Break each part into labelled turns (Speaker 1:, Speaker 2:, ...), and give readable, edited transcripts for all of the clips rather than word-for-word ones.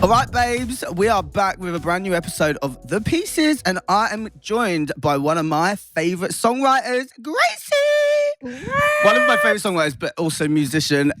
Speaker 1: All right, babes, we are back with a brand new episode of The Pieces, and I am joined by one of my favourite songwriters, Gracie. One of my favourite songwriters, but also musician,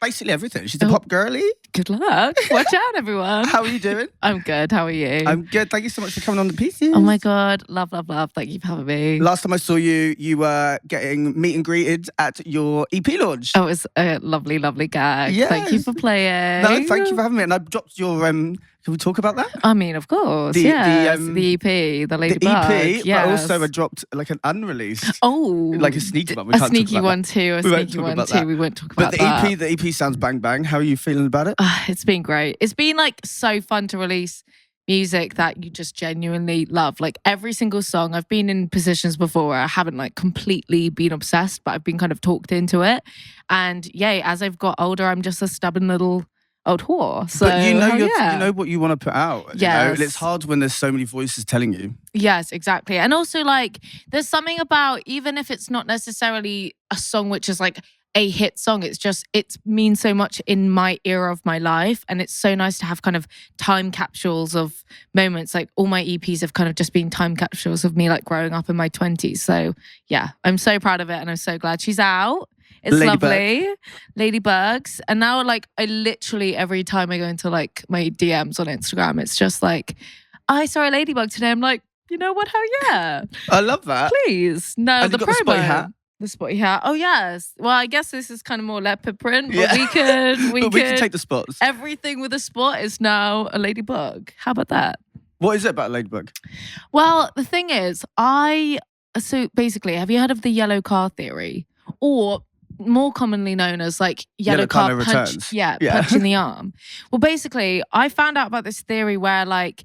Speaker 1: basically everything. She's a pop girly.
Speaker 2: Good luck. Watch out, everyone.
Speaker 1: How are you doing?
Speaker 2: I'm good. How are you?
Speaker 1: I'm good. Thank you so much for coming on The Pieces.
Speaker 2: Oh my God. Love. Thank you for having me.
Speaker 1: Last time I saw you, you were getting meet and greeted at your EP launch.
Speaker 2: Oh, it was a lovely gag.
Speaker 1: Yes.
Speaker 2: Thank you for playing.
Speaker 1: No, thank you for having me. And I dropped your, can we talk about that?
Speaker 2: I mean, of course. The EP, the Ladybug.
Speaker 1: The EP,
Speaker 2: yes.
Speaker 1: but also I dropped like an unreleased.
Speaker 2: Oh.
Speaker 1: Like a sneaky one.
Speaker 2: A sneaky one too. We won't talk about that.
Speaker 1: But the EP sounds bang bang. How are you feeling about it?
Speaker 2: It's been great. It's been like so fun to release music that you just genuinely love. Like every single song, I've been in positions before where I haven't like completely been obsessed, but I've been kind of talked into it. And yeah, as I've got older, I'm just a stubborn little old whore. So
Speaker 1: but you know what you want to put out.
Speaker 2: Yes.
Speaker 1: And it's hard when there's so many voices telling you.
Speaker 2: Yes, exactly. And also like there's something about, even if it's not necessarily a song which is like a hit song, it means so much in my era of my life, and it's so nice to have kind of time capsules of moments. Like all my EPs have kind of just been time capsules of me like growing up in my 20s. So yeah, I'm so proud of it, and I'm so glad she's out. It's lovely. Ladybugs. And now like I literally every time I go into like my DMs on Instagram, it's just like, I saw a ladybug today. I'm like, you know what? Hell yeah.
Speaker 1: I love that.
Speaker 2: Please. No,
Speaker 1: and
Speaker 2: the
Speaker 1: promo. The spotty hat.
Speaker 2: The spotty hat. Oh yes. Well, I guess this is kind of more leopard print, but we could
Speaker 1: take the spots.
Speaker 2: Everything with a spot is now a ladybug. How about that?
Speaker 1: What is it about Ladybug?
Speaker 2: Well, the thing is, so basically, have you heard of the yellow car theory? Or more commonly known as like yellow car punch.
Speaker 1: Returns.
Speaker 2: Yeah, punch in the arm. Well, basically, I found out about this theory where like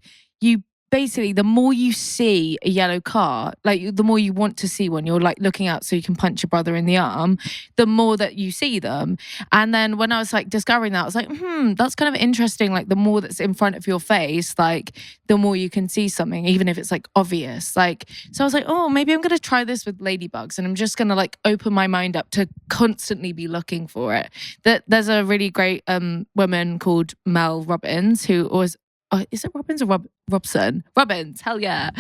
Speaker 2: basically, the more you see a yellow car, like the more you want to see one, you're like looking out so you can punch your brother in the arm, the more that you see them. And then when I was like discovering that, I was like, that's kind of interesting. Like the more that's in front of your face, like the more you can see something, even if it's like obvious. Like, so I was like, oh, maybe I'm going to try this with ladybugs, and I'm just going to like open my mind up to constantly be looking for it. There's a really great woman called Mel Robbins who always, is it Robbins or Robson? Robbins, hell yeah.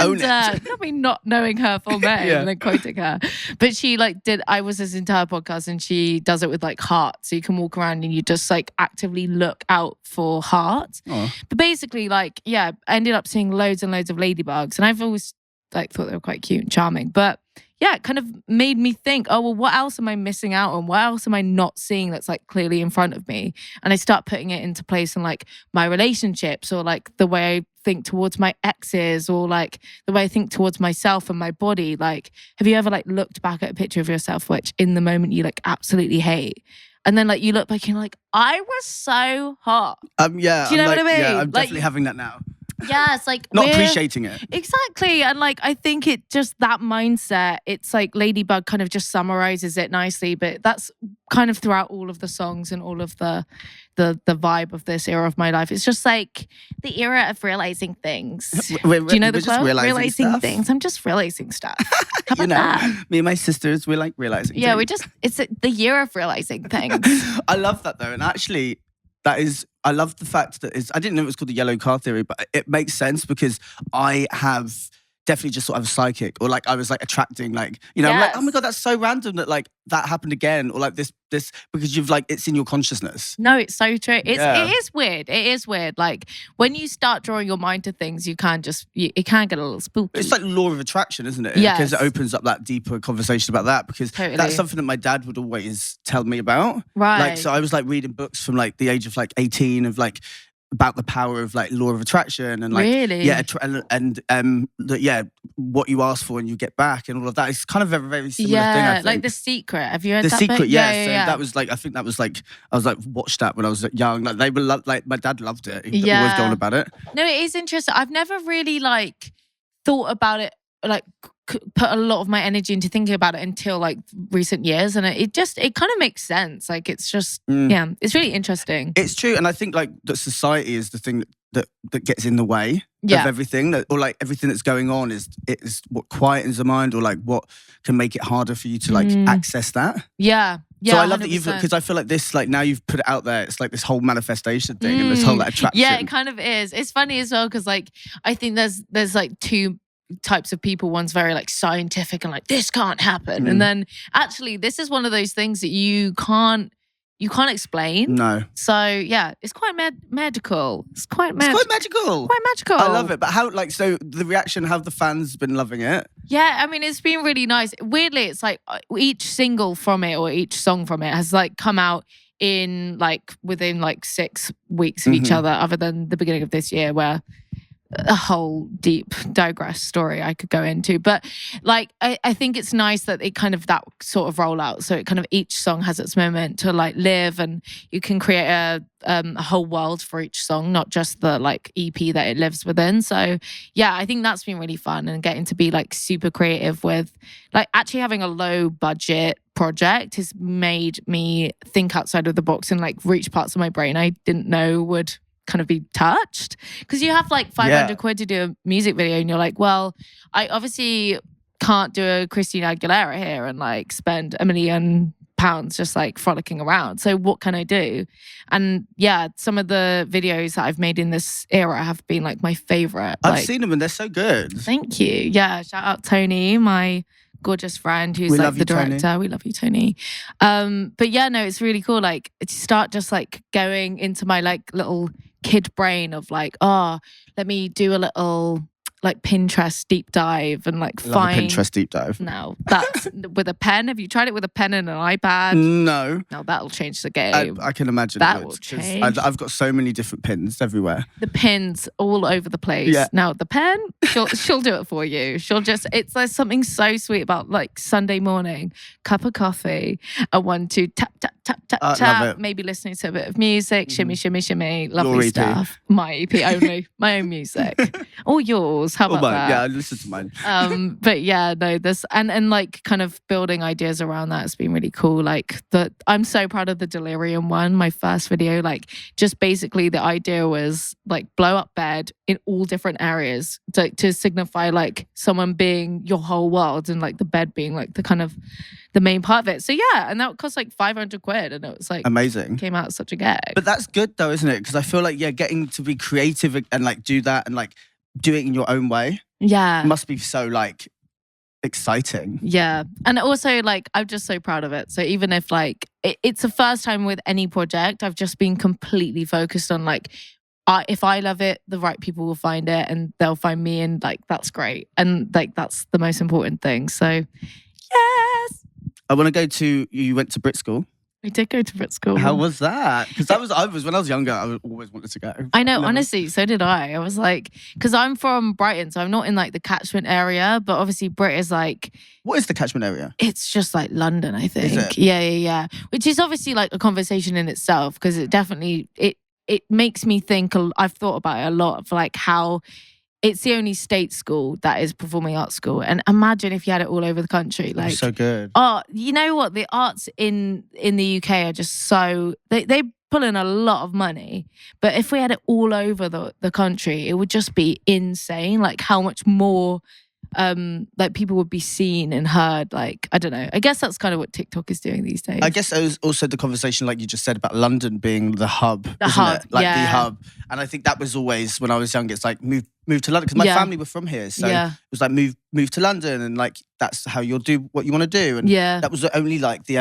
Speaker 1: Own it.
Speaker 2: Not me not knowing her full name and then quoting her. But she like I was listening to her podcast, and she does it with like hearts. So you can walk around and you just like actively look out for hearts.
Speaker 1: Oh.
Speaker 2: But basically like, yeah, I ended up seeing loads and loads of ladybugs, and I've always like thought they were quite cute and charming. But yeah, it kind of made me think, oh, well, what else am I missing out on? What else am I not seeing that's like clearly in front of me? And I start putting it into place in like my relationships, or like the way I think towards my exes, or like the way I think towards myself and my body. Like, have you ever like looked back at a picture of yourself which in the moment you like absolutely hate? And then like you look back and you're like, I was so hot.
Speaker 1: Yeah.
Speaker 2: Do you know what I mean?
Speaker 1: Yeah, I'm
Speaker 2: like,
Speaker 1: definitely having that now.
Speaker 2: Yeah, it's like
Speaker 1: not appreciating it.
Speaker 2: Exactly. And like I think it just that mindset, it's like Ladybug kind of just summarizes it nicely, but that's kind of throughout all of the songs and all of the vibe of this era of my life. It's just like the era of realizing things. Do you know the quote? Realizing things. I'm just realizing stuff. How about that?
Speaker 1: Me and my sisters, we're like realizing things.
Speaker 2: Yeah, it's the year of realizing things.
Speaker 1: I love that though. And actually, I love the fact that I didn't know it was called the yellow car theory, but it makes sense because I have definitely just sort of a psychic, or like I was like attracting, like, you know, I'm like, oh my God, that's so random that like that happened again, or like this because you've like, it's in your consciousness.
Speaker 2: No, it's so true. It is weird. It is weird. Like when you start drawing your mind to things, you can it can get a little spooky.
Speaker 1: It's like law of attraction, isn't it?
Speaker 2: Yes.
Speaker 1: Because it opens up that deeper conversation about that, because that's something that my dad would always tell me about.
Speaker 2: Right.
Speaker 1: Like, so I was like reading books from like the age of like 18 of like about the power of like law of attraction, and like
Speaker 2: really?
Speaker 1: What you ask for and you get back, and all of that. It's kind of a very similar thing, I think.
Speaker 2: Like The Secret. Have you read
Speaker 1: The
Speaker 2: that
Speaker 1: Secret?
Speaker 2: book?
Speaker 1: Yeah. That was like, I think that was like, I was like watched that when I was young. Like they were like my dad loved it. He always going about it.
Speaker 2: No, it is interesting. I've never really like thought about it, like put a lot of my energy into thinking about it until like recent years, and it kind of makes sense. Like it's just it's really interesting.
Speaker 1: It's true, and I think like that society is the thing that gets in the way of everything, or like everything that's going on is what quietens the mind, or like what can make it harder for you to like access that.
Speaker 2: Yeah, Yeah,
Speaker 1: So I love that
Speaker 2: 100%.
Speaker 1: because I feel like this, like now you've put it out there, it's like this whole manifestation thing and this whole like attraction.
Speaker 2: Yeah, it kind of is. It's funny as well because like I think there's like two types of people. One's very like scientific and like this can't happen, and then actually this is one of those things that you can't explain.
Speaker 1: No.
Speaker 2: So yeah, it's quite medical. It's quite
Speaker 1: magical.
Speaker 2: Quite magical.
Speaker 1: I love it. But how, like, so the reaction, have the fans been loving it?
Speaker 2: Yeah, I mean, it's been really nice. Weirdly, it's like each single from it or each song from it has like come out in like within like 6 weeks of each other than the beginning of this year where a whole deep digress story I could go into. But like, I think it's nice that it kind of that sort of rollout. So it kind of each song has its moment to like live and you can create a whole world for each song, not just the like EP that it lives within. So yeah, I think that's been really fun and getting to be like super creative with like actually having a low budget project has made me think outside of the box and like reach parts of my brain I didn't know would kind of be touched, because you have like 500 quid to do a music video and you're like, well, I obviously can't do a Christina Aguilera here and like spend £1 million just like frolicking around. So what can I do? And yeah, some of the videos that I've made in this era have been like my favorite.
Speaker 1: I've seen them and they're so good.
Speaker 2: Thank you. Yeah, shout out Tony, my gorgeous friend who's like the director. Tony. We love you, Tony. But yeah, no, it's really cool. Like to start just like going into my like little kid brain of like, oh, let me do a little like Pinterest deep dive and like find
Speaker 1: Pinterest deep dive.
Speaker 2: No, that's with a pen. Have you tried it with a pen and an iPad?
Speaker 1: No.
Speaker 2: No, that'll change the game.
Speaker 1: I can imagine
Speaker 2: that will change.
Speaker 1: I've got so many different pins everywhere.
Speaker 2: The pins all over the place.
Speaker 1: Yeah.
Speaker 2: Now the pen, she'll do it for you. There's something so sweet about like Sunday morning, cup of coffee, a 1, 2 tap tap tap tap tap. Maybe listening to a bit of music, shimmy shimmy shimmy, lovely
Speaker 1: Your
Speaker 2: stuff. My EP only, my own music, or yours. How about that?
Speaker 1: Yeah, I listen to mine.
Speaker 2: But yeah, no, this and like kind of building ideas around that has been really cool. Like I'm so proud of the Delirium one, my first video. Like just basically the idea was like blow up bed in all different areas to signify like someone being your whole world and like the bed being like the kind of the main part of it. So yeah, and that cost like 500 quid and it was like
Speaker 1: amazing.
Speaker 2: Came out such a gag.
Speaker 1: But that's good though, isn't it? Because I feel like getting to be creative and like do that and like do it in your own way.
Speaker 2: Yeah.
Speaker 1: Must be so like exciting.
Speaker 2: Yeah. And also like I'm just so proud of it. So even if like it's the first time with any project, I've just been completely focused on like if I love it, the right people will find it and they'll find me and like that's great. And like that's the most important thing. So yes.
Speaker 1: I want to go to, you went to Brit School.
Speaker 2: I did go to Brit School.
Speaker 1: How was that? Because I was when I was younger, I always wanted to go.
Speaker 2: I know, honestly, so did I. I was like, because I'm from Brighton, so I'm not in like the catchment area, but obviously Brit is like.
Speaker 1: What is the catchment area?
Speaker 2: It's just like London, I think.
Speaker 1: Is it?
Speaker 2: Yeah. Which is obviously like a conversation in itself, because it definitely, it makes me think, I've thought about it a lot of like how it's the only state school that is performing arts school. And imagine if you had it all over the country. Like,
Speaker 1: so good.
Speaker 2: Oh, you know what? The arts in the UK are just so... They pull in a lot of money. But if we had it all over the country, it would just be insane. Like how much more... like people would be seen and heard. Like, I don't know. I guess that's kind of what TikTok is doing these days.
Speaker 1: I guess it was also the conversation, like you just said, about London being the hub.
Speaker 2: The hub,
Speaker 1: Like
Speaker 2: yeah.
Speaker 1: the hub. And I think that was always, when I was young, it's like move to London. Because my family were from here. So it was like move to London and like that's how you'll do what you want to do. And that was only like the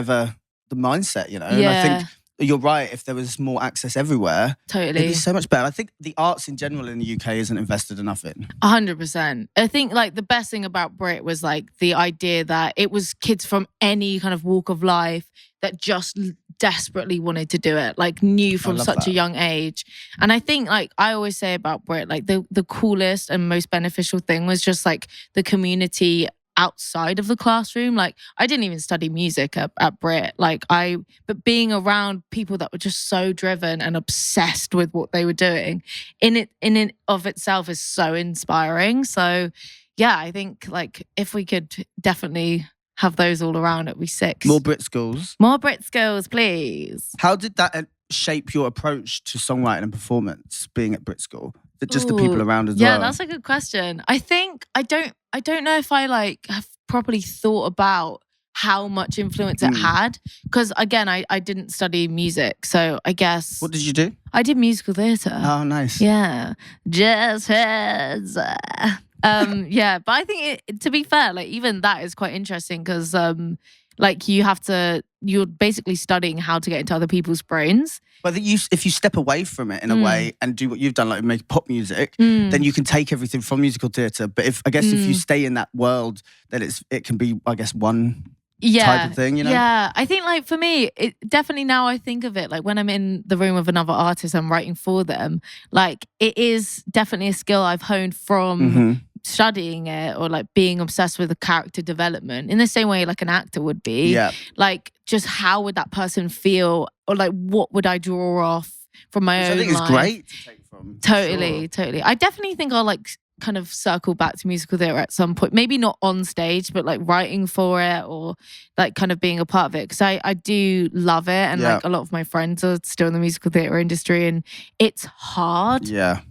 Speaker 1: mindset, you know? And I think you're right, if there was more access everywhere,
Speaker 2: totally,
Speaker 1: it'd be so much better. I think the arts in general in the UK isn't invested enough in.
Speaker 2: 100%. I think like the best thing about Brit was like the idea that it was kids from any kind of walk of life that just desperately wanted to do it, like knew from such a young age. And I think like I always say about Brit, like the coolest and most beneficial thing was just like the community outside of the classroom. Like I didn't even study music at Brit. But being around people that were just so driven and obsessed with what they were doing in it of itself is so inspiring. So yeah, I think like if we could definitely have those all around, it'd be sick.
Speaker 1: More Brit schools.
Speaker 2: More Brit schools, please.
Speaker 1: How did that shape your approach to songwriting and performance being at Brit School? Just the people around as well?
Speaker 2: Yeah, that's a good question. I think I don't know if I like have properly thought about how much influence it had. Because again, I didn't study music, so I guess.
Speaker 1: What did you do?
Speaker 2: I did musical theatre.
Speaker 1: Oh, nice.
Speaker 2: Yeah, jazz heads. Yeah, but I think to be fair, like even that is quite interesting because like you're basically studying how to get into other people's brains.
Speaker 1: But I think if you step away from it in a way and do what you've done, like make pop music, then you can take everything from musical theatre. But if you stay in that world, then it can be, I guess, one type of thing, you know?
Speaker 2: Yeah, I think like for me, it definitely now I think of it, like when I'm in the room with another artist, I'm writing for them, like it is definitely a skill I've honed from studying it or like being obsessed with the character development in the same way like an actor would be.
Speaker 1: Yeah.
Speaker 2: Like just how would that person feel or like what would I draw off from my own
Speaker 1: I think
Speaker 2: life?
Speaker 1: it's great to take from.
Speaker 2: Totally. I definitely think I'll like kind of circle back to musical theatre at some point, maybe not on stage, but like writing for it or like kind of being a part of it, because I do love it, and like a lot of my friends are still in the musical theatre industry, and it's hard.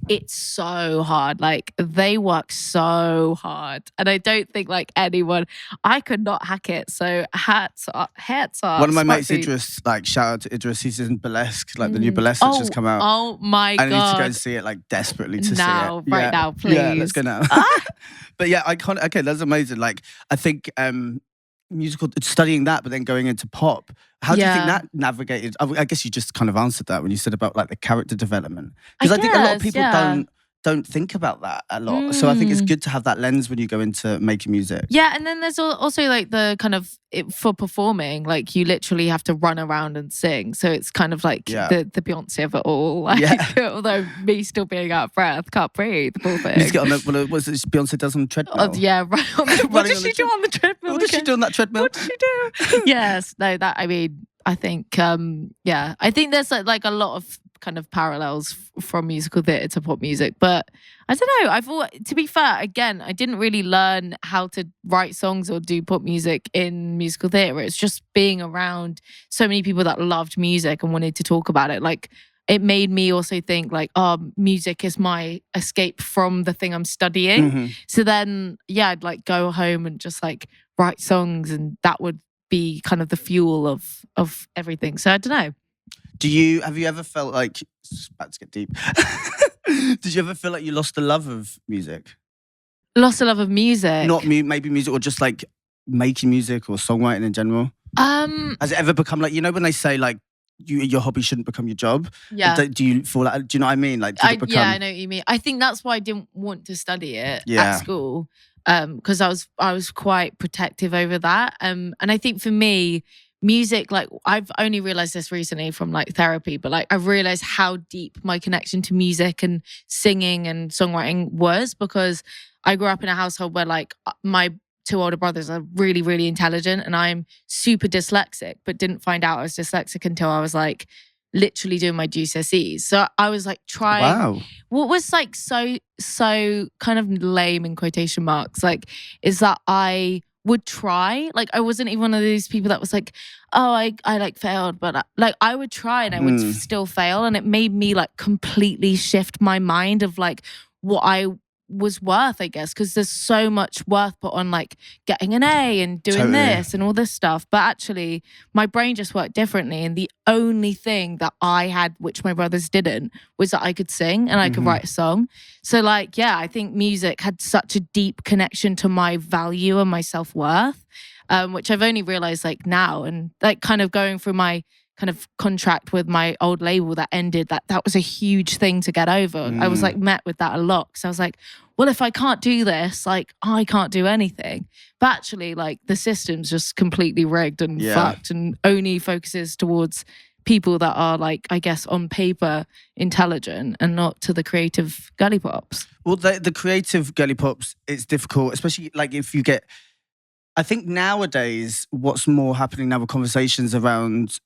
Speaker 2: It's so hard. Like they work so hard, and I don't think like I could not hack it, so hats off.
Speaker 1: One of my mates, Idris, like shout out to Idris, he's in Burlesque, like the new Burlesque that's just come out.
Speaker 2: Oh my God,
Speaker 1: I need to go and see it like desperately to see it
Speaker 2: right now, please.
Speaker 1: Yeah, let's go now. But yeah, okay, that's amazing. Like I think musical studying that, but then going into pop. How do you think that navigated? I guess you just kind of answered that when you said about like the character development, because I think a lot of people don't think about that a lot. So I think it's good to have that lens when you go into making music.
Speaker 2: Yeah, and then there's also like the kind of for performing, like you literally have to run around and sing. So it's kind of like the Beyonce of it all. Like, although me still being out of breath, can't breathe, the poor thing.
Speaker 1: You just get on the, what's it Beyonce does on the treadmill?
Speaker 2: Right on the, what did she do on the treadmill?
Speaker 1: What did she do on that treadmill?
Speaker 2: What did she do? Yes, no, that, I mean, I think, I think there's like a lot of kind of parallels from musical theatre to pop music, but I don't know, I thought, to be fair, again, I didn't really learn how to write songs or do pop music in musical theatre. It's just being around so many people that loved music and wanted to talk about it. Like it made me also think like, music is my escape from the thing I'm studying. So then I'd like go home and just like write songs, and that would be kind of the fuel of everything. So I don't know.
Speaker 1: Have you ever felt like, it's about to get deep. Did you ever feel like you lost the love of music?
Speaker 2: Lost the love of music?
Speaker 1: Not maybe music, or just like making music or songwriting in general? Has it ever become like, you know when they say like your hobby shouldn't become your job?
Speaker 2: Yeah.
Speaker 1: Do you feel like, do you know what I mean? Like,
Speaker 2: I know what you mean. I think that's why I didn't want to study it at school. Because I was quite protective over that. And I think for me, music, like I've only realized this recently from like therapy, but like I've realized how deep my connection to music and singing and songwriting was, because I grew up in a household where like my two older brothers are really, really intelligent, and I'm super dyslexic, but didn't find out I was dyslexic until I was like literally doing my GCSEs. So I was like trying what was like so kind of lame in quotation marks, like, is that I would try. Like I wasn't even one of these people that was like, oh, I like failed, but like I would try and I would still fail, and it made me like completely shift my mind of like what I was worth, I guess, because there's so much worth put on like getting an A and doing this and all this stuff, but actually my brain just worked differently, and the only thing that I had, which my brothers didn't, was that I could sing and I could write a song. So like I think music had such a deep connection to my value and my self-worth, which I've only realized like now, and like kind of going through my kind of contract with my old label that ended, that was a huge thing to get over. I was like met with that a lot, because I was like, well, if I can't do this, like I can't do anything. But actually like the system's just completely rigged and fucked, and only focuses towards people that are like, I guess on paper intelligent, and not to the creative girly pops.
Speaker 1: Well, the creative girly pops, it's difficult, especially like if you get, I think nowadays what's more happening now with conversations around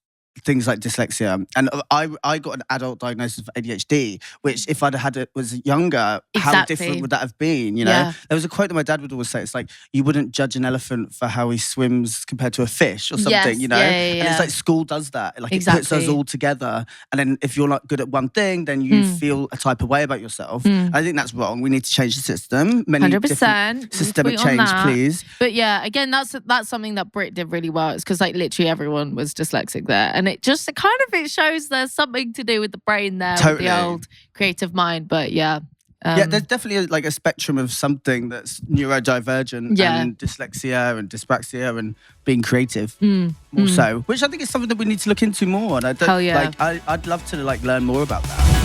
Speaker 1: things like dyslexia, and I got an adult diagnosis of ADHD, which if I'd had it was younger, how different would that have been? You know, there was a quote that my dad would always say. It's like, you wouldn't judge an elephant for how he swims compared to a fish or something. You know, and it's like school does that. Like it puts us all together, and then if you're not good at one thing, then you feel a type of way about yourself. I think that's wrong. We need to change the system.
Speaker 2: 100%
Speaker 1: systemic change, please.
Speaker 2: But yeah, again, that's something that Brit did really well. It's because like literally everyone was dyslexic there. And it shows there's something to do with the brain there, with the old creative mind. But yeah.
Speaker 1: There's definitely like a spectrum of something that's neurodivergent and dyslexia and dyspraxia and being creative more so, which I think is something that we need to look into more. And I'd love to like learn more about that.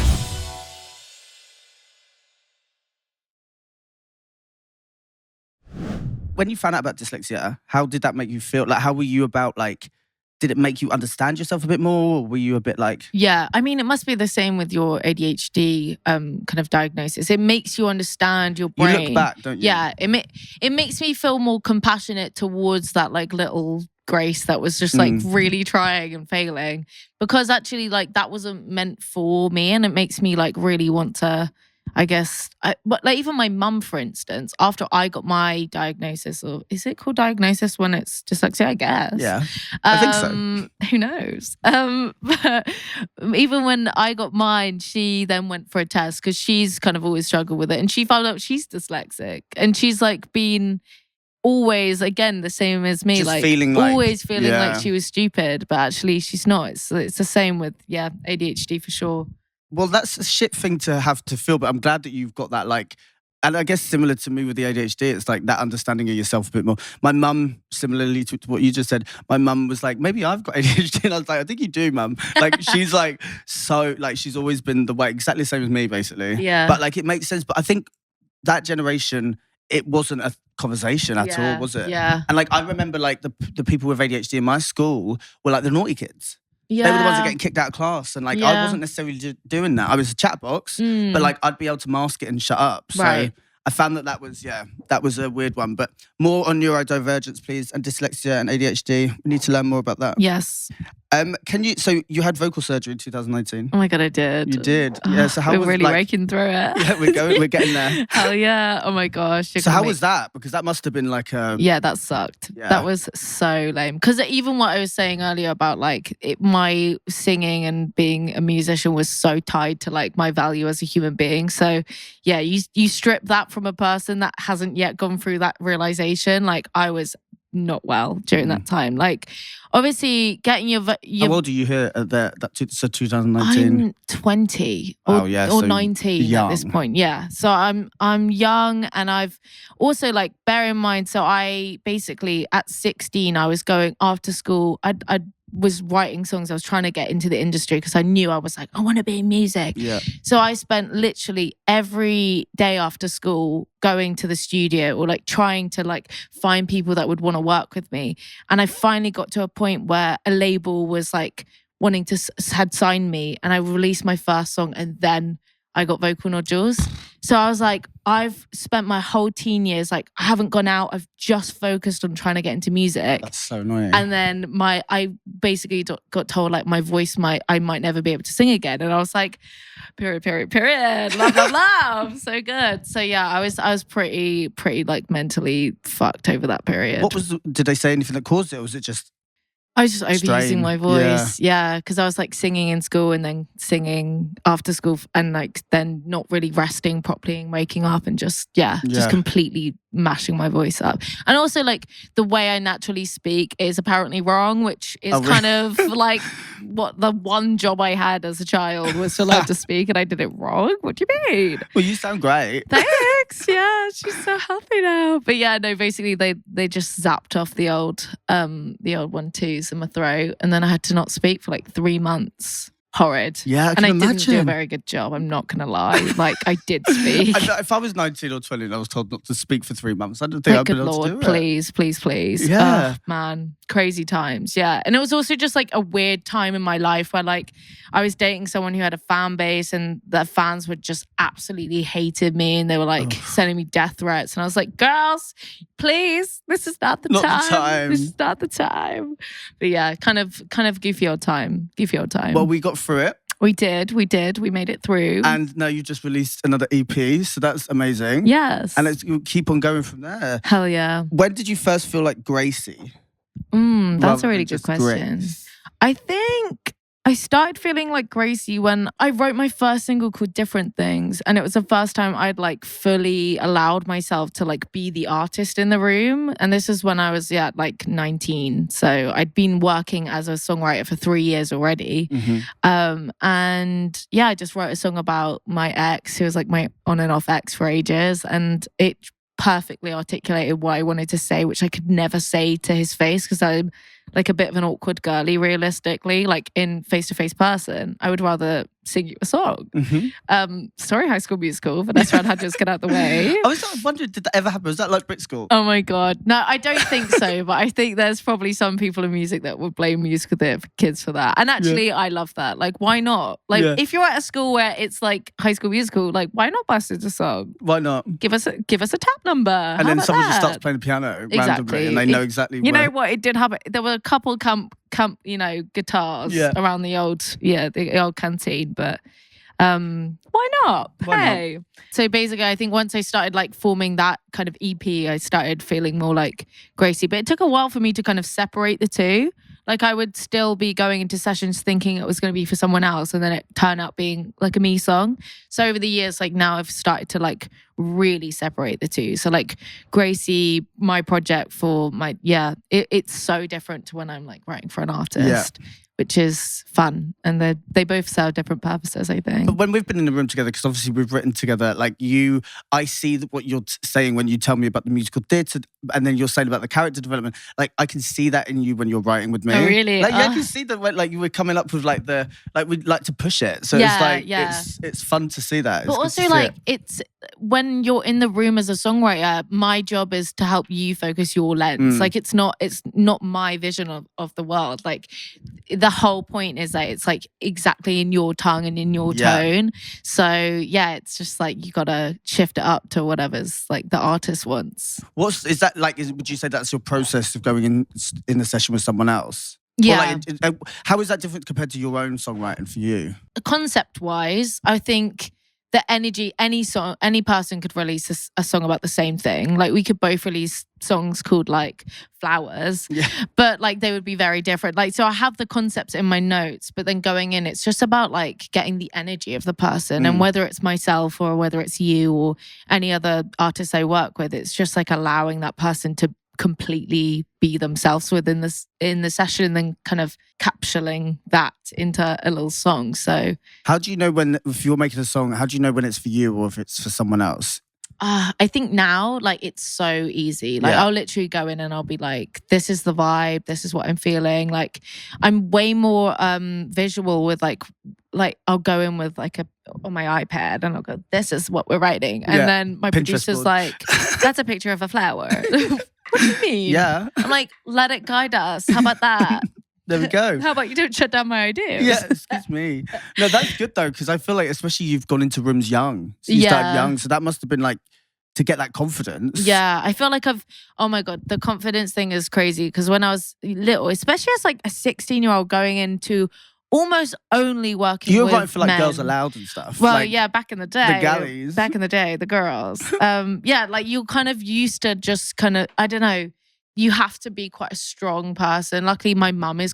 Speaker 1: When you found out about dyslexia, how did that make you feel? Like, how were you about like, did it make you understand yourself a bit more? Or were you a bit like...
Speaker 2: Yeah, I mean, it must be the same with your ADHD kind of diagnosis. It makes you understand your brain.
Speaker 1: You look back, don't you?
Speaker 2: Yeah, it makes me feel more compassionate towards that like little Grace that was just like really trying and failing. Because actually like that wasn't meant for me, and it makes me like really want to... I guess, but like even my mum, for instance, after I got my diagnosis, or is it called diagnosis when it's dyslexia? I guess.
Speaker 1: Yeah, I think so.
Speaker 2: Who knows? But even when I got mine, she then went for a test because she's kind of always struggled with it, and she found out she's dyslexic, and she's like been always again the same as me,
Speaker 1: just
Speaker 2: like
Speaker 1: always
Speaker 2: feeling like she was stupid, but actually she's not. It's the same with ADHD for sure.
Speaker 1: Well, that's a shit thing to have to feel, but I'm glad that you've got that, like, and I guess similar to me with the ADHD, it's like that understanding of yourself a bit more. My mum, similarly to what you just said, my mum was like, maybe I've got ADHD. And I was like, I think you do, mum. Like, she's like, so, like, she's always been the way, exactly the same as me, basically.
Speaker 2: Yeah.
Speaker 1: But, like, it makes sense. But I think that generation, it wasn't a conversation at all, was it?
Speaker 2: Yeah.
Speaker 1: And, like, I remember, like, the people with ADHD in my school were, like, the naughty kids.
Speaker 2: Yeah.
Speaker 1: They were the ones that getting kicked out of class. And like, I wasn't necessarily doing that. I was a chat box, but like I'd be able to mask it and shut up. So I found that was a weird one. But more on neurodivergence, please, and dyslexia and ADHD. We need to learn more about that.
Speaker 2: Yes.
Speaker 1: So you had vocal surgery in 2019?
Speaker 2: Oh my God, I did.
Speaker 1: You did? Yeah. So how
Speaker 2: we're
Speaker 1: was
Speaker 2: really
Speaker 1: like,
Speaker 2: raking through it.
Speaker 1: Yeah, we're getting there.
Speaker 2: Hell yeah. Oh my gosh.
Speaker 1: So how was that? Because that must have been like a...
Speaker 2: Yeah, that sucked. Yeah. That was so lame. Because even what I was saying earlier about like my singing and being a musician was so tied to like my value as a human being. So yeah, you strip that from a person that hasn't yet gone through that realization. Like I was not well during that time. Like obviously getting your
Speaker 1: how old are you here at so 2019?
Speaker 2: I'm 20 or 19
Speaker 1: young.
Speaker 2: at this point. Yeah. So I'm young, and I've also like bear in mind, so I basically at 16 I was going after school. I was writing songs. I was trying to get into the industry because I knew I was like, I want to be in music.
Speaker 1: Yeah.
Speaker 2: So I spent literally every day after school going to the studio or like trying to like find people that would want to work with me. And I finally got to a point where a label was like wanting to had signed me, and I released my first song, and then I got vocal nodules. So I was like, I've spent my whole teen years, like I haven't gone out. I've just focused on trying to get into music.
Speaker 1: That's so annoying.
Speaker 2: And then I basically got told like my voice I might never be able to sing again. And I was like, period. Love. So good. So yeah, I was pretty like mentally fucked over that period.
Speaker 1: Did they say anything that caused it? Or was it just...
Speaker 2: I was just overusing my voice. Yeah, because I was like singing in school and then singing after school, and like then not really resting properly and waking up and just completely mashing my voice up. And also like the way I naturally speak is apparently wrong, which is kind of like what the one job I had as a child was to learn to speak, and I did it wrong. What do you mean?
Speaker 1: Well, you sound great.
Speaker 2: Thanks. Yeah, she's so healthy now. But yeah, no, basically they just zapped off the old 1-2s in my throat, and then I had to not speak for like 3 months. horrid.
Speaker 1: Yeah, I
Speaker 2: and
Speaker 1: can
Speaker 2: I didn't do a
Speaker 1: imagine.
Speaker 2: very good job. I'm not gonna lie. Like I did speak.
Speaker 1: If I was 19 or 20 and I was told not to speak for 3 months, I don't think I'd be
Speaker 2: Good
Speaker 1: able
Speaker 2: Lord,
Speaker 1: to do it.
Speaker 2: please.
Speaker 1: Yeah.
Speaker 2: Oh, man, crazy times. Yeah. And it was also just like a weird time in my life where like I was dating someone who had a fan base and the fans would just absolutely hated me and they were like sending me death threats. And I was like, girls, please, this is not the time. This is not the time. But yeah, kind of give your time.
Speaker 1: Well, we got through it.
Speaker 2: We did. We made it through.
Speaker 1: And now you just released another EP, so that's amazing.
Speaker 2: Yes.
Speaker 1: And you'll keep on going from there.
Speaker 2: Hell yeah.
Speaker 1: When did you first feel like GRACEY?
Speaker 2: That's a really good
Speaker 1: just
Speaker 2: question.
Speaker 1: Grace?
Speaker 2: I think I started feeling like GRACEY when I wrote my first single called Different Things. And it was the first time I'd like fully allowed myself to like be the artist in the room. And this is when I was like 19. So I'd been working as a songwriter for 3 years already. And yeah, I just wrote a song about my ex, who was like my on and off ex for ages. And it perfectly articulated what I wanted to say, which I could never say to his face because I'm like a bit of an awkward girly, realistically. Like in face-to-face person, I would rather sing you a song. Sorry, High School Musical, Vanessa and Hudgens, get out the way.
Speaker 1: I was sort of wondering, did that ever happen? Was that like Brit School?
Speaker 2: Oh my God. No, I don't think so. But I think there's probably some people in music that would blame musical theatre for kids for that. And actually, I love that. Like, why not? Like, if you're at a school where it's like High School Musical, like, why not bust into a song?
Speaker 1: Why not?
Speaker 2: Give us a tap number.
Speaker 1: And then someone just starts playing the piano randomly and they know exactly
Speaker 2: You know what? It did happen. There were a couple guitars around the old canteen, but why not? Hey. So basically, I think once I started like forming that kind of EP, I started feeling more like GRACEY. But it took a while for me to kind of separate the two. Like I would still be going into sessions thinking it was going to be for someone else, and then it turned out being like a me song. So over the years, like now I've started to like really separate the two. So like GRACEY, my project for my it's so different to when I'm like writing for an artist. Which is fun, and they both serve different purposes, I think.
Speaker 1: But when we've been in the room together, because obviously we've written together, like I see what you're saying when you tell me about the musical theatre, and then you're saying about the character development. Like I can see that in you when you're writing with me.
Speaker 2: Oh, really?
Speaker 1: Like I can see that like you were coming up with like we'd like to push it. So it's like it's fun to see that.
Speaker 2: But also like it's when you're in the room as a songwriter, my job is to help you focus your lens. Like it's not my vision of the world. Like the whole point is that it's like exactly in your tongue and in your tone. So it's just like you gotta shift it up to whatever's like the artist wants.
Speaker 1: Is that like? Would you say that's your process of going in a session with someone else?
Speaker 2: Yeah.
Speaker 1: Like, how is that different compared to your own songwriting for you?
Speaker 2: Concept wise, I think the energy, any person could release a song about the same thing. Like we could both release songs called like Flowers, but like they would be very different. Like, so I have the concepts in my notes, but then going in, it's just about like getting the energy of the person, and whether it's myself or whether it's you or any other artist I work with, it's just like allowing that person to completely be themselves within this in the session, and then kind of capsuling that into a little song. So
Speaker 1: how do you know if you're making a song, how do you know when it's for you or if it's for someone else?
Speaker 2: I think now, like, it's so easy. Like, I'll literally go in and I'll be like, this is the vibe, this is what I'm feeling. Like, I'm way more visual with like I'll go in with like on my iPad and I'll go, this is what we're writing. And then my producer's like, that's a picture of a flower. What do you mean?
Speaker 1: Yeah.
Speaker 2: I'm like, let it guide us. How about that?
Speaker 1: There we go.
Speaker 2: How about you don't shut down my ideas?
Speaker 1: Yeah, excuse me. No, that's good though, because I feel like especially you've gone into rooms young. So you started young, so that must have been like to get that confidence.
Speaker 2: Yeah, I feel like oh my God, the confidence thing is crazy, because when I was little, especially as like a 16-year-old going into almost only working with
Speaker 1: you were writing for like
Speaker 2: men.
Speaker 1: Girls Aloud and stuff.
Speaker 2: Well,
Speaker 1: like,
Speaker 2: yeah, back in the day.
Speaker 1: The galleys.
Speaker 2: Back in the day, the girls. Like you're kind of used to just kind of, I don't know, you have to be quite a strong person. Luckily, my mum is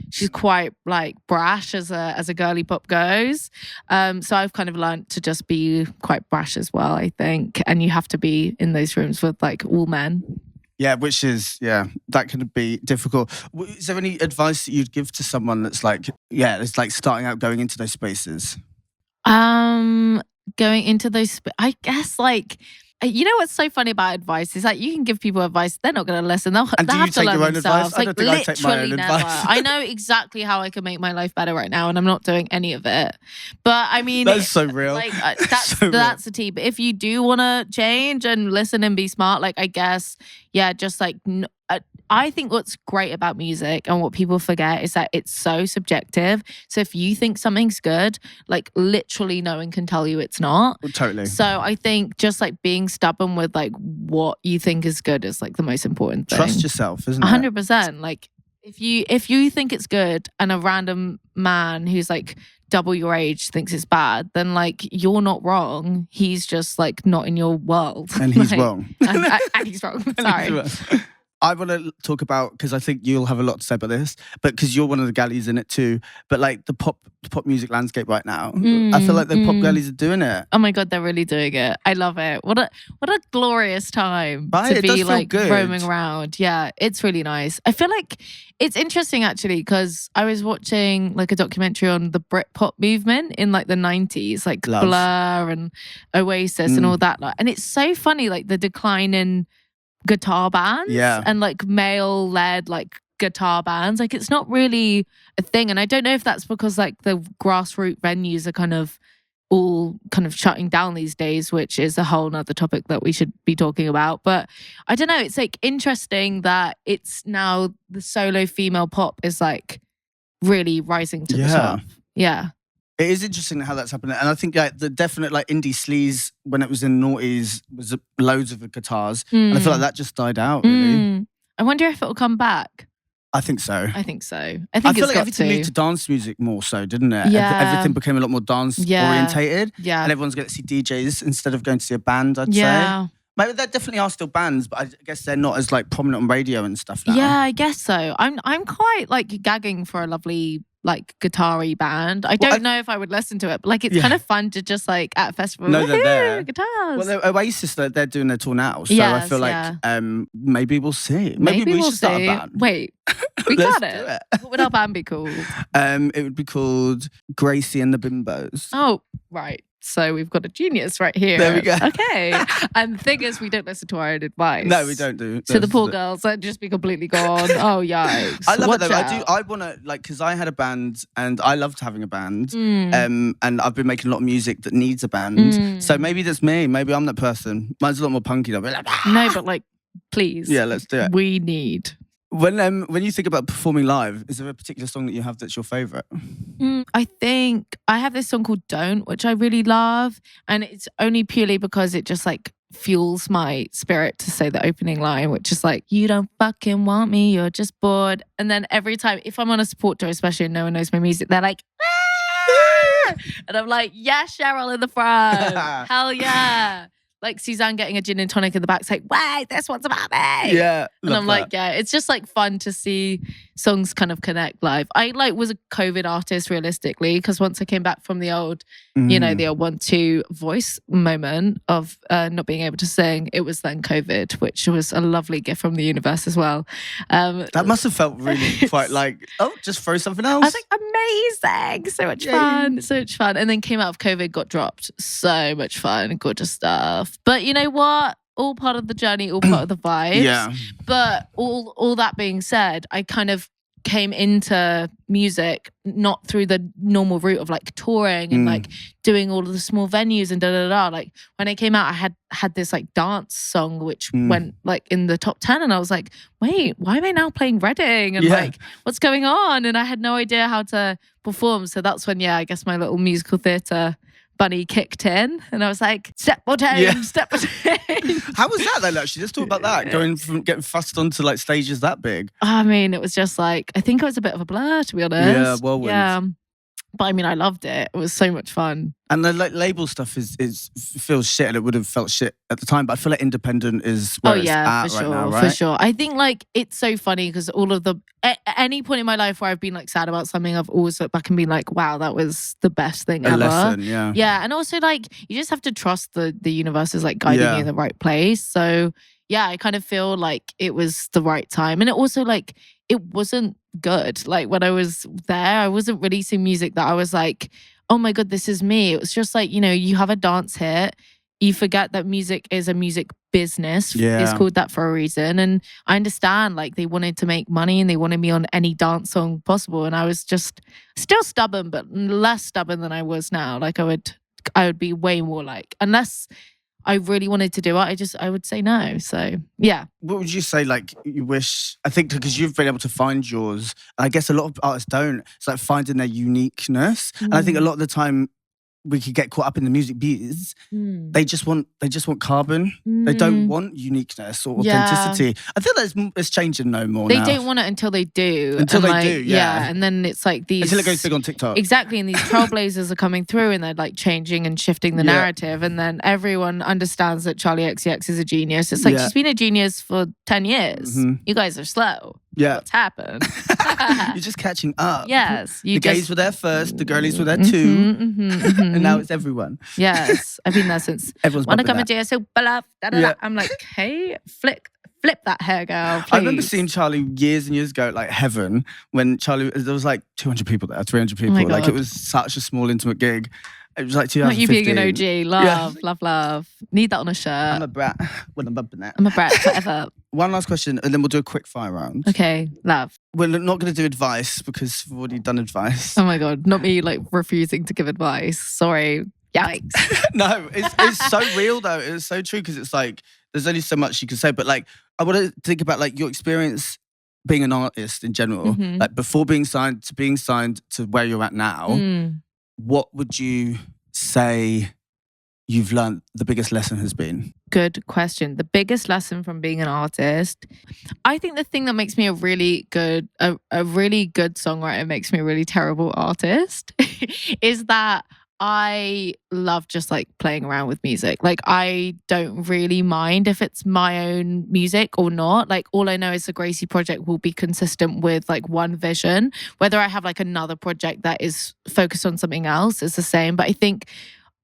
Speaker 2: she's quite like brash as a girly pop goes. So I've kind of learned to just be quite brash as well, I think. And you have to be in those rooms with like all men.
Speaker 1: Yeah, which is, that can be difficult. Is there any advice that you'd give to someone that's like, it's like starting out going into those spaces?
Speaker 2: Going into those, I guess like, You know what's so funny about advice is that you can give people advice, they're not going to listen. They'll
Speaker 1: And do you
Speaker 2: have to
Speaker 1: take
Speaker 2: learn
Speaker 1: your own
Speaker 2: themselves.
Speaker 1: advice? I don't think I take my own
Speaker 2: literally never.
Speaker 1: advice.
Speaker 2: I know exactly how I can make my life better right now, and I'm not doing any of it. But I mean,
Speaker 1: That's so real.
Speaker 2: Like
Speaker 1: So real.
Speaker 2: that's the tea. But if you do want to change and listen and be smart, like I guess, yeah, just like. I think what's great about music and what people forget is that it's so subjective. So if you think something's good, like literally no one can tell you it's not.
Speaker 1: Totally.
Speaker 2: So I think just like being stubborn with like what you think is good is like the most important thing.
Speaker 1: Trust yourself, isn't it?
Speaker 2: 100%. Like if you think it's good and a random man who's like double your age thinks it's bad, then like you're not wrong. He's just like not in your world.
Speaker 1: And he's
Speaker 2: Like,
Speaker 1: wrong.
Speaker 2: and he's wrong. Sorry.
Speaker 1: I want to talk about, because I think you'll have a lot to say about this, but because you're one of the galleys in it too. But like the pop music landscape right now, I feel like the pop galleys are doing it.
Speaker 2: Oh my God, they're really doing it. I love it. What a glorious time
Speaker 1: Right?
Speaker 2: to
Speaker 1: It does
Speaker 2: be
Speaker 1: feel
Speaker 2: like
Speaker 1: good.
Speaker 2: roaming around. Yeah, it's really nice. I feel like it's interesting actually because I was watching like a documentary on the Britpop movement in like the 90s, like
Speaker 1: Love.
Speaker 2: Blur and Oasis and all that. And it's so funny, like the decline in guitar bands and like male-led like guitar bands. Like it's not really a thing. And I don't know if that's because like the grassroots venues are kind of all kind of shutting down these days, which is a whole nother topic that we should be talking about. But I don't know, it's like interesting that it's now the solo female pop is like really rising to the top. Yeah.
Speaker 1: It is interesting how that's happening. And I think like the definite like indie sleaze when it was in noughties was loads of the guitars. And I feel like that just died out really.
Speaker 2: I wonder if it'll come back.
Speaker 1: I think so.
Speaker 2: I think so. I
Speaker 1: I
Speaker 2: think
Speaker 1: feel
Speaker 2: it's
Speaker 1: like
Speaker 2: got
Speaker 1: everything
Speaker 2: to.
Speaker 1: moved to dance music more so, didn't it?
Speaker 2: Yeah.
Speaker 1: Everything became a lot more dance orientated.
Speaker 2: Yeah.
Speaker 1: And everyone's going to see DJs instead of going to see a band, I'd
Speaker 2: Yeah.
Speaker 1: say. Maybe there definitely are still bands, but I guess they're not as like prominent on radio and stuff now.
Speaker 2: Yeah, I guess so. I'm quite like gagging for a lovely like guitar-y band. I don't know if I would listen to it, but like it's kind of fun to just like at a festival.
Speaker 1: No, they're there.
Speaker 2: Guitars.
Speaker 1: Well, Oasis, they're doing their tour now, so I
Speaker 2: Yes,
Speaker 1: feel like maybe we'll see. Maybe we
Speaker 2: we'll
Speaker 1: should start a
Speaker 2: see.
Speaker 1: band.
Speaker 2: Wait, we
Speaker 1: Let's
Speaker 2: got
Speaker 1: do
Speaker 2: it.
Speaker 1: it.
Speaker 2: What would our band be called?
Speaker 1: It would be called Gracie and the Bimbos.
Speaker 2: Oh, right. So we've got a genius right here.
Speaker 1: There we go.
Speaker 2: Okay. And the thing is, we don't listen to our own advice.
Speaker 1: No, we don't do.
Speaker 2: So the poor girls, they'd just be completely gone. Oh, yikes.
Speaker 1: I love
Speaker 2: Watch
Speaker 1: it though.
Speaker 2: out.
Speaker 1: I want to like, because I had a band and I loved having a band. And I've been making a lot of music that needs a band. So maybe that's me. Maybe I'm that person. Mine's a lot more punky though. Like,
Speaker 2: No, but like, please.
Speaker 1: Yeah, let's do it.
Speaker 2: We need.
Speaker 1: When you think about performing live, is there a particular song that you have that's your favourite?
Speaker 2: I think I have this song called Don't, which I really love. And it's only purely because it just like fuels my spirit to say the opening line, which is like, you don't fucking want me, you're just bored. And then every time, if I'm on a support tour, especially and no one knows my music, they're like, ah! And I'm like, yeah, Cheryl in the front. Hell yeah. Like Suzanne getting a gin and tonic in the back, it's like, wait, this one's about me.
Speaker 1: Yeah.
Speaker 2: And I'm like, yeah, it's just like fun to see songs kind of connect live. I like was a COVID artist realistically, because once I came back from the old, you know, the old 1-2 voice moment of not being able to sing, it was then COVID, which was a lovely gift from the universe as well.
Speaker 1: That must have felt really quite like, oh, just throw something else.
Speaker 2: I was like, amazing, so much fun, so much fun. And then came out of COVID, got dropped, so much fun, gorgeous stuff. But you know what? All part of the journey, all part of the vibes.
Speaker 1: Yeah.
Speaker 2: But all that being said, I kind of came into music not through the normal route of like touring and like doing all of the small venues and da. Like when I came out, I had this like dance song which went like in the top 10, and I was like, wait, why am I now playing Reading? And like, what's going on? And I had no idea how to perform. So that's when, I guess my little musical theatre bunny kicked in, and I was like, step or change, step or change.
Speaker 1: How was that though? Actually, let's talk about that. Going from getting fussed onto like stages that big.
Speaker 2: I mean, it was just like, I think it was a bit of a blur, to be honest.
Speaker 1: Yeah, whirlwind.
Speaker 2: Yeah. But I mean, I loved it. It was so much fun.
Speaker 1: And the like label stuff is feels shit, and it would have felt shit at the time. But I feel like independent is where it's at
Speaker 2: for
Speaker 1: right
Speaker 2: sure,
Speaker 1: now, right?
Speaker 2: for sure. I think like it's so funny because all of the at any point in my life where I've been like sad about something, I've always looked back and been like, wow, that was the best thing ever.
Speaker 1: Lesson, yeah.
Speaker 2: Yeah, and also like you just have to trust the universe is like guiding you in the right place. So yeah, I kind of feel like it was the right time, and it also like it wasn't good. Like when I was there, I wasn't releasing music that I was like, oh my God, this is me. It was just like, you know, you have a dance hit, you forget that music is a music business.
Speaker 1: Yeah.
Speaker 2: It's called that for a reason. And I understand like they wanted to make money and they wanted me on any dance song possible. And I was just still stubborn, but less stubborn than I was now. Like I would be way more like, unless I really wanted to do it, I would say no. So yeah.
Speaker 1: What would you say, like, you wish, I think because you've been able to find yours, and I guess a lot of artists don't, it's like finding their uniqueness. And I think a lot of the time we could get caught up in the music biz. They just want carbon. They don't want uniqueness or authenticity. I feel like it's changing no more
Speaker 2: They
Speaker 1: now.
Speaker 2: don't want it until they do.
Speaker 1: Until they
Speaker 2: like,
Speaker 1: do, yeah.
Speaker 2: And then it's like these...
Speaker 1: Until it goes big on TikTok.
Speaker 2: Exactly. And these trailblazers are coming through and they're like changing and shifting the narrative. And then everyone understands that Charlie XCX is a genius. It's like she's been a genius for 10 years. You guys are slow.
Speaker 1: Yeah.
Speaker 2: What's happened?
Speaker 1: You're just catching up.
Speaker 2: Yes.
Speaker 1: The gays were there first, the girlies were there too. And now it's everyone.
Speaker 2: Yes. I've been there since.
Speaker 1: Everyone's
Speaker 2: Wanna
Speaker 1: bumping
Speaker 2: come
Speaker 1: that.
Speaker 2: and do so love. I'm like, hey, flip that hair, girl. Please.
Speaker 1: I remember seeing Charlie years and years ago at like Heaven when Charlie, there was like 200 people there, 300 people.
Speaker 2: my
Speaker 1: Like
Speaker 2: God.
Speaker 1: it was such a small, intimate gig. It was like
Speaker 2: Not you
Speaker 1: 2015.
Speaker 2: being an OG. Love. Need that on a shirt.
Speaker 1: I'm a brat when I'm bumping that.
Speaker 2: I'm a brat forever.
Speaker 1: One last question and then we'll do a quick fire round.
Speaker 2: Okay, love.
Speaker 1: We're not going to do advice because we've already done advice.
Speaker 2: Oh my God, not me like refusing to give advice. Sorry. Yikes.
Speaker 1: No, it's so real though. It's so true because it's like, there's only so much you can say. But like, I want to think about like your experience being an artist in general. Like before being signed to where you're at now. What would you say you've learned the biggest lesson has been?
Speaker 2: Good question. The biggest lesson from being an artist, I think the thing that makes me a really good songwriter makes me a really terrible artist is that I love just like playing around with music. Like I don't really mind if it's my own music or not. Like all I know is the GRACEY project will be consistent with like one vision. Whether I have like another project that is focused on something else, it's the same. But I think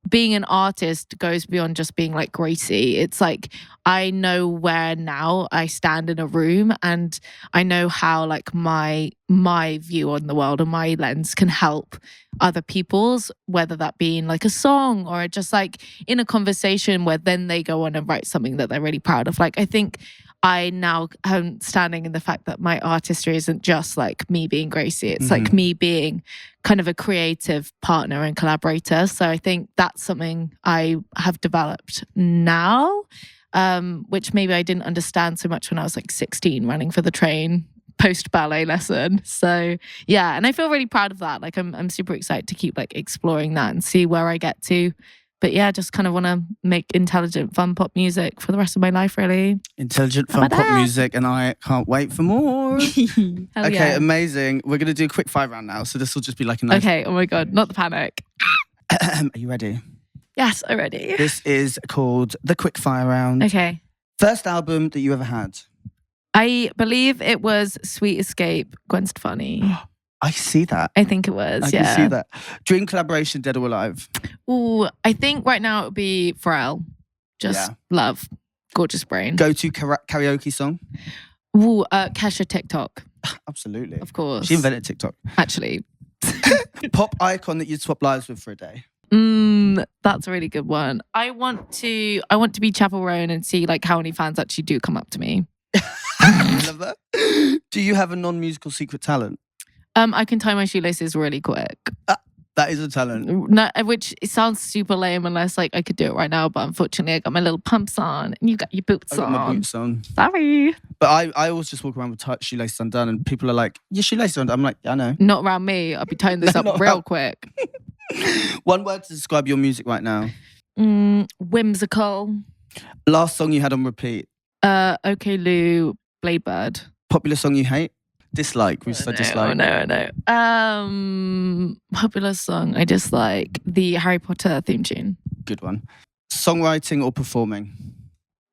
Speaker 2: being an artist goes beyond just being like GRACEY. It's like I know where now I stand in a room and I know how like my view on the world and my lens can help other people's, whether that be in like a song or just like in a conversation where then they go on and write something that they're really proud of. Like I think I now am standing in the fact that my artistry isn't just like me being GRACEY. It's like me being kind of a creative partner and collaborator. So I think that's something I have developed now, which maybe I didn't understand so much when I was like 16 running for the train post ballet lesson. So yeah, and I feel really proud of that. Like I'm super excited to keep like exploring that and see where I get to. But yeah, just kind of want to make intelligent, fun pop music for the rest of my life, really.
Speaker 1: Intelligent, fun pop music, and I can't wait for more. Okay,
Speaker 2: yeah.
Speaker 1: amazing. We're going to do a quick fire round now. So this will just be like a nice...
Speaker 2: Okay, oh my God, not the panic.
Speaker 1: Are you ready?
Speaker 2: Yes, I'm ready.
Speaker 1: This is called the quick fire round.
Speaker 2: Okay.
Speaker 1: First album that you ever had?
Speaker 2: I believe it was Sweet Escape, Gwen Stefani.
Speaker 1: I see that.
Speaker 2: I think it was,
Speaker 1: I can see that. Dream collaboration, Dead or Alive?
Speaker 2: Ooh, I think right now it would be Pharrell. Just love. Gorgeous brain.
Speaker 1: Go-to karaoke song?
Speaker 2: Ooh, Kesha TikTok.
Speaker 1: Absolutely.
Speaker 2: Of course.
Speaker 1: She invented TikTok.
Speaker 2: Actually.
Speaker 1: Pop icon that you'd swap lives with for a day?
Speaker 2: That's a really good one. I want to be Chapel Roan and see like how many fans actually do come up to me.
Speaker 1: I love that. Do you have a non-musical secret talent?
Speaker 2: I can tie my shoelaces really quick.
Speaker 1: That is a talent.
Speaker 2: No, which it sounds super lame unless like I could do it right now, but unfortunately I got my little pumps on and you got your boots
Speaker 1: I got
Speaker 2: on.
Speaker 1: my boots on.
Speaker 2: Sorry.
Speaker 1: But I always just walk around with tight shoelaces undone and people are like, your shoelaces undone. I'm like, yeah, I know.
Speaker 2: Not around me. I'll be tying this up real quick.
Speaker 1: One word to describe your music right now.
Speaker 2: Whimsical.
Speaker 1: Last song you had on repeat.
Speaker 2: Okay Lou, Bladebird.
Speaker 1: Popular song you hate? Dislike. We said dislike.
Speaker 2: Oh no. Popular song. I dislike the Harry Potter theme tune.
Speaker 1: Good one. Songwriting or performing?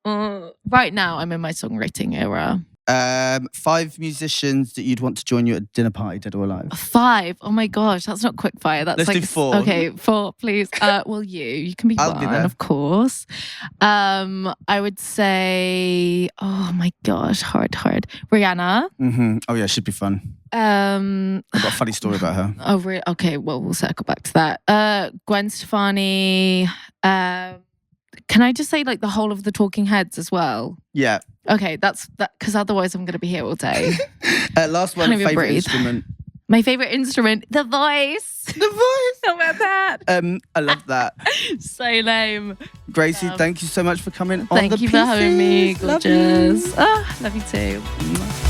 Speaker 2: Right now, I'm in my songwriting era.
Speaker 1: 5 musicians that you'd want to join you at a dinner party, Dead or Alive?
Speaker 2: 5? Oh my gosh, that's not Quickfire. That's
Speaker 1: Let's
Speaker 2: like
Speaker 1: do 4.
Speaker 2: Okay, 4, please. Well, you can be
Speaker 1: I'll
Speaker 2: one,
Speaker 1: be there.
Speaker 2: of course. I would say, oh my gosh, hard. Rihanna.
Speaker 1: Oh yeah, should be fun.
Speaker 2: I've
Speaker 1: I've got a funny story about her.
Speaker 2: Oh, really? Okay, well, we'll circle back to that. Gwen Stefani. Can I just say like the whole of the Talking Heads as well?
Speaker 1: Yeah.
Speaker 2: Okay, that's that because otherwise I'm gonna be here all day.
Speaker 1: Last one,
Speaker 2: Can't even
Speaker 1: favourite
Speaker 2: breathe.
Speaker 1: instrument.
Speaker 2: My favorite instrument, the voice.
Speaker 1: The voice.
Speaker 2: How about that?
Speaker 1: I love that.
Speaker 2: So lame.
Speaker 1: Gracie, thank you so much for coming on
Speaker 2: Thank
Speaker 1: the
Speaker 2: you for having me,
Speaker 1: Pieces. Love you.
Speaker 2: gorgeous. Love you too.